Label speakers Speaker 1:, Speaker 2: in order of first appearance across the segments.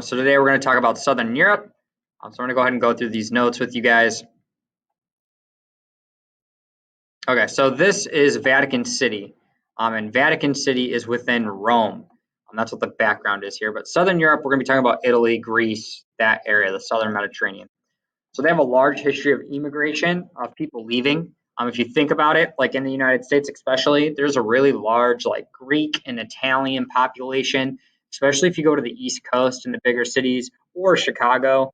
Speaker 1: So today we're going to talk about Southern Europe. So I'm going to go ahead and go through these notes with you guys. Okay, so this is Vatican City, and Vatican City is within Rome. That's what the background is here. But Southern Europe, we're going to be talking about Italy, Greece, that area, the Southern Mediterranean. So they have a large history of immigration, of people leaving. If you think about it, like in the United States especially, there's a really large like Greek and Italian population, especially if you go to the East Coast in the bigger cities or Chicago.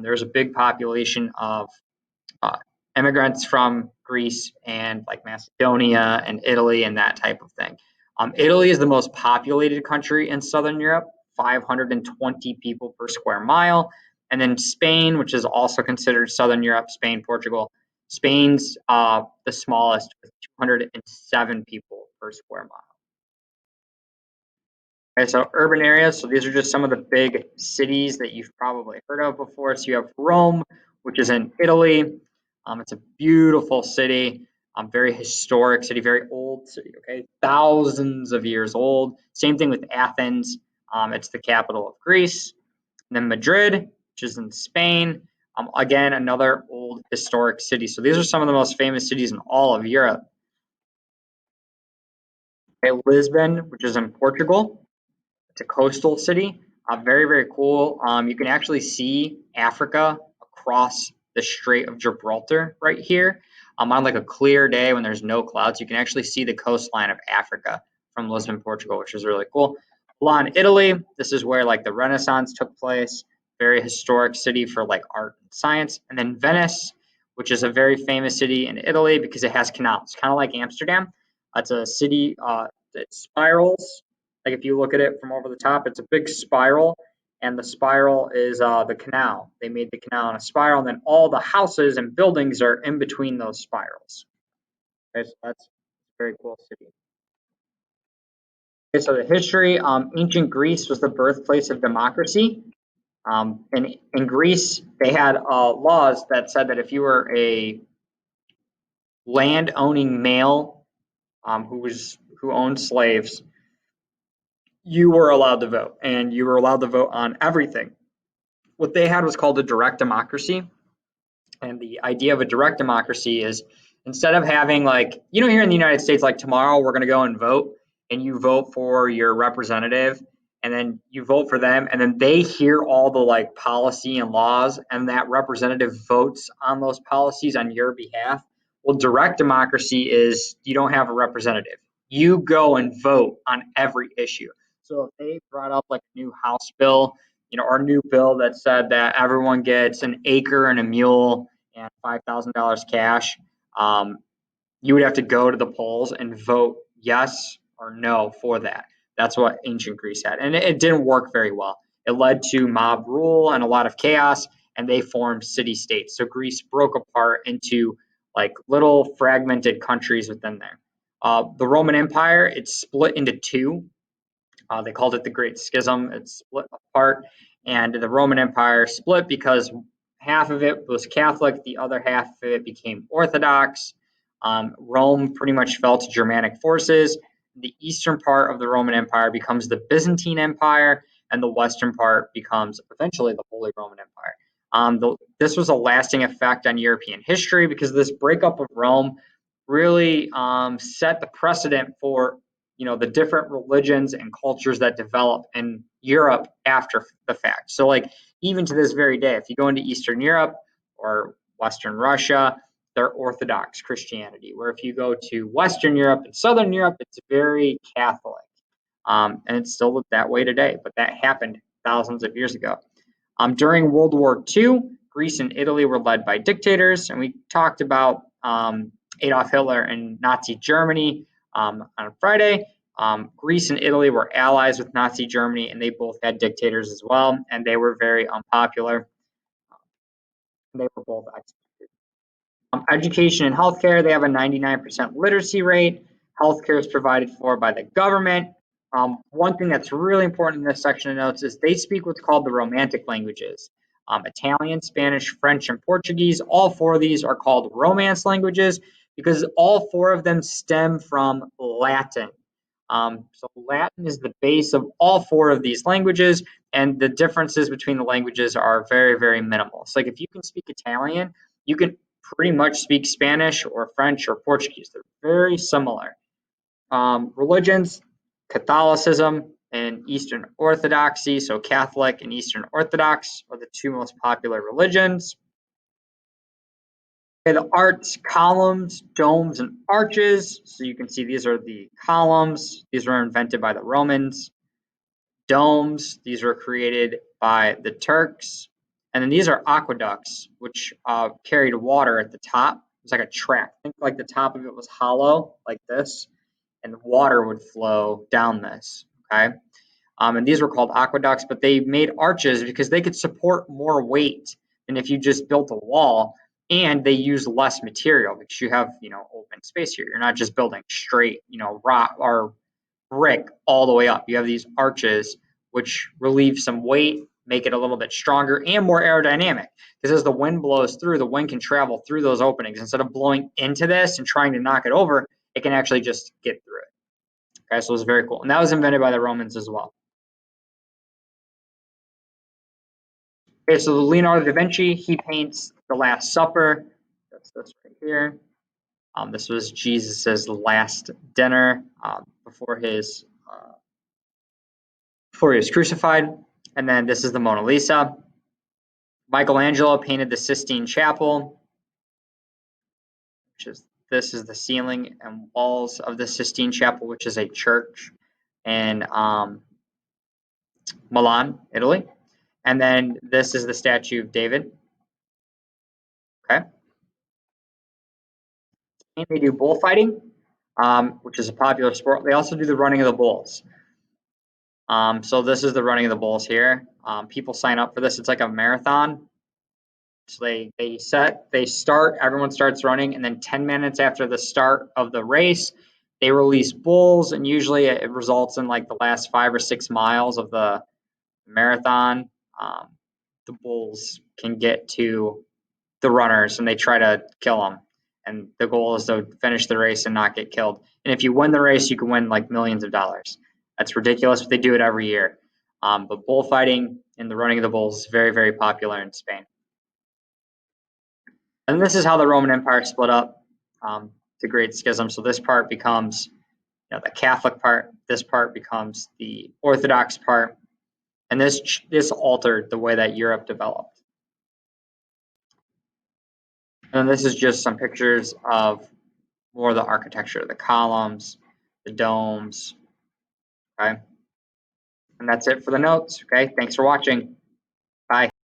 Speaker 1: There's a big population of uh, immigrants from Greece and like Macedonia and Italy and that type of thing. Italy is the most populated country in Southern Europe, 520 people per square mile. And then Spain, which is also considered Southern Europe, Spain, Portugal. Spain's the smallest with 207 people per square mile. Okay, so urban areas. So these are just some of the big cities that you've probably heard of before. So you have Rome, which is in Italy. It's a beautiful city, very historic city, very old city. Okay, thousands of years old. Same thing with Athens. It's the capital of Greece. And then Madrid, which is in Spain. Again, another old historic city. So these are some of the most famous cities in all of Europe. Okay, Lisbon, which is in Portugal. It's a coastal city. Very, very cool. You can actually see Africa across the Strait of Gibraltar right here. On like a clear day when there's no clouds, you can actually see the coastline of Africa from Lisbon, Portugal, which is really cool. Milan, Italy. This is where like the Renaissance took place. Very historic city for like art and science. And then Venice, which is a very famous city in Italy because it has canals, kind of like Amsterdam. It's a city that spirals. Like if you look at it from over the top, it's a big spiral, and the spiral is the canal. They made the canal in a spiral, and then all the houses and buildings are in between those spirals. Okay, so that's a very cool city. Okay, so the history, ancient Greece was the birthplace of democracy. And in Greece, they had laws that said that if you were a land-owning male who owned slaves, you were allowed to vote, and you were allowed to vote on everything. What they had was called a direct democracy. And the idea of a direct democracy is instead of having like, here in the United States, like tomorrow we're going to go and vote and you vote for your representative and then you vote for them and then they hear all the like policy and laws and that representative votes on those policies on your behalf. Well, direct democracy is you don't have a representative. You go and vote on every issue. So if they brought up like a new House bill, our new bill that said that everyone gets an acre and a mule and $5,000 cash, you would have to go to the polls and vote yes or no for that. That's what ancient Greece had. And it didn't work very well. It led to mob rule and a lot of chaos, and they formed city states. So Greece broke apart into like little fragmented countries within there. The Roman Empire, it's split into two. They called it the Great Schism. It split apart, and the Roman Empire split because half of it was Catholic, the other half of it became Orthodox. Rome pretty much fell to Germanic forces. The eastern part of the Roman Empire becomes the Byzantine Empire, and the western part becomes eventually the Holy Roman Empire. This was a lasting effect on European history because this breakup of Rome really set the precedent for the different religions and cultures that develop in Europe after the fact. So like even to this very day, if you go into Eastern Europe or Western Russia, they're Orthodox Christianity. Where if you go to Western Europe and Southern Europe, it's very Catholic. And it's still that way today, but that happened thousands of years ago. During World War II, Greece and Italy were led by dictators, and we talked about Adolf Hitler and Nazi Germany on Friday. Greece and Italy were allies with Nazi Germany, and they both had dictators as well, and they were very unpopular. They were both executed. Education and healthcare, they have a 99% literacy rate. Healthcare is provided for by the government. One thing that's really important in this section of notes is they speak what's called the Romantic languages. Italian, Spanish, French, and Portuguese. All four of these are called Romance languages because all four of them stem from Latin. So Latin is the base of all four of these languages, and the differences between the languages are very, very minimal. So like if you can speak Italian, you can pretty much speak Spanish or French or Portuguese. They're very similar. Religions, Catholicism and Eastern Orthodoxy. So Catholic and Eastern Orthodox are the two most popular religions. Okay, the arts, columns, domes, and arches. So you can see these are the columns. These were invented by the Romans. Domes, these were created by the Turks. And then these are aqueducts, which carried water at the top. It's like a track. Think like the top of it was hollow, like this, and water would flow down this. Okay. And these were called aqueducts, but they made arches because they could support more weight than if you just built a wall, and they use less material because you have, open space here. You're not just building straight, rock or brick all the way up. You have these arches which relieve some weight, make it a little bit stronger and more aerodynamic. Because as the wind blows through, the wind can travel through those openings. Instead of blowing into this and trying to knock it over, it can actually just get through it. Okay, so it's very cool. And that was invented by the Romans as well. Okay, so Leonardo da Vinci, he paints the Last Supper. That's this right here. This was Jesus's last dinner before he was crucified. And then this is the Mona Lisa. Michelangelo painted the Sistine Chapel, this is the ceiling and walls of the Sistine Chapel, which is a church in Milan, Italy. And then this is the statue of David. Okay. And they do bullfighting, which is a popular sport. They also do the running of the bulls. So this is the running of the bulls here. People sign up for this. It's like a marathon. So they start, everyone starts running, and then 10 minutes after the start of the race, they release bulls, and usually it results in like the last 5 or 6 miles of the marathon. The bulls can get to the runners, and they try to kill them. And the goal is to finish the race and not get killed. And if you win the race, you can win like millions of dollars. That's ridiculous, but they do it every year. But bullfighting and the running of the bulls is very, very popular in Spain. And this is how the Roman Empire split up, the Great Schism. So this part becomes the Catholic part, this part becomes the Orthodox part, and this altered the way that Europe developed. And this is just some pictures of more of the architecture, the columns, the domes, okay? And that's it for the notes, okay? Thanks for watching. Bye.